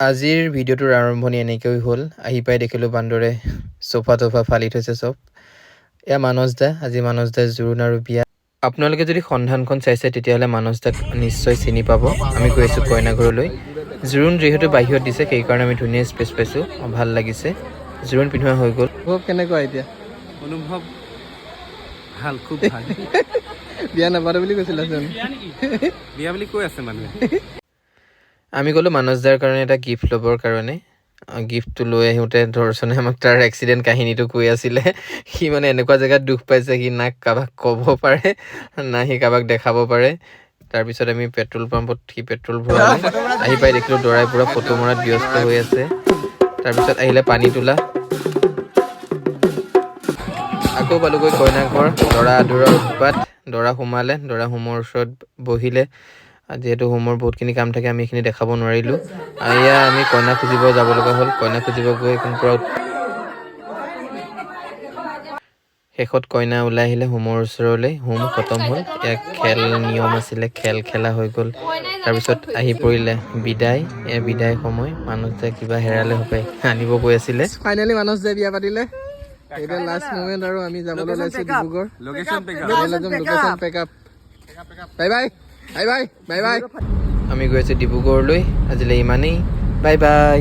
আজিৰ ভিডিঅ'টোৰ আৰম্ভণি এনেকৈ হ'ল। আহি পাই দেখিলোঁ বান্দৰে চোফা তোফা ফালি থৈছে চব। এয়া মানস দা, আজি মানস দাৰ জোৰোণ আৰু বিয়া। আপোনালোকে যদি সন্ধানখন চাইছে তেতিয়াহ'লে মানস দাক নিশ্চয় চিনি পাব। আমি গৈ আছোঁ কইনা ঘৰলৈ। জোৰোণ যিহেতু বাহিৰত দিছে সেইকাৰণে আমি ধুনীয়া স্পেচ পাইছোঁ, ভাল লাগিছে। জোৰোণ পিন্ধোৱা হৈ গ'ল। কেনেকুৱা এতিয়া অনুভৱ? ভাল, খুব ভাল। বিয়া নাপাতে বুলি কৈছিলা বিয়া বুলি কৈ আছে মানুহে। আমি গ'লোঁ মানস দাৰ কাৰণে এটা গিফ্ট ল'বৰ কাৰণে। গিফ্টটো লৈ আহোঁতে দৰ্শনে আমাক তাৰ এক্সিডেণ্ট কাহিনীটো কৈ আছিলে। সি মানে এনেকুৱা জেগাত দুখ পাইছে, সি না কাৰোবাক ক'ব পাৰে না সি কাৰোবাক দেখাব পাৰে। তাৰপিছত আমি পেট্ৰল পাম্পত সি পেট্ৰল ভৰালোঁ। আহি পাই দেখিলোঁ দৰাই পূৰা ফটো মৰাত ব্যস্ত হৈ আছে। তাৰপিছত আহিলে পানী তোলা। আকৌ পালোগৈ কইনা ঘৰ। দৰা আদৰৰ উৎপাত। দৰা সোমালে, দৰা হোমৰ ওচৰত বহিলে। যিহেতু হোমৰ বহুতখিনি কাম থাকে আমি এইখিনি দেখাব নোৱাৰিলোঁ। এয়া আমি কইনা খুজিব যাব লগা হ'ল। কইনা খুজিব গৈ শেষত কইনা ওলাই আহিলে হোমৰ ওচৰলৈ। হোম খতম হ'ল। ইয়াক খেল নিয়ম আছিলে, খেল খেলা হৈ গ'ল। তাৰপিছত আহি পৰিলে বিদায়। এয়া বিদায় সময়। মানস দাই কিবা হেৰালে হপায়, আনিব গৈ আছিলে। ফাইনেলি মানস দাই বিয়া পাতিলে। এইটো লাষ্ট মোমেণ্ট আৰু আমি যাবলৈ ওলাইছোঁ Dibrugarh. Location পেকআপ। Bye bye bye bye bye bye. আমি গৈ আছোঁ ডিব্ৰুগড়লৈ। আজিলৈ ইমানেই। Bye bye.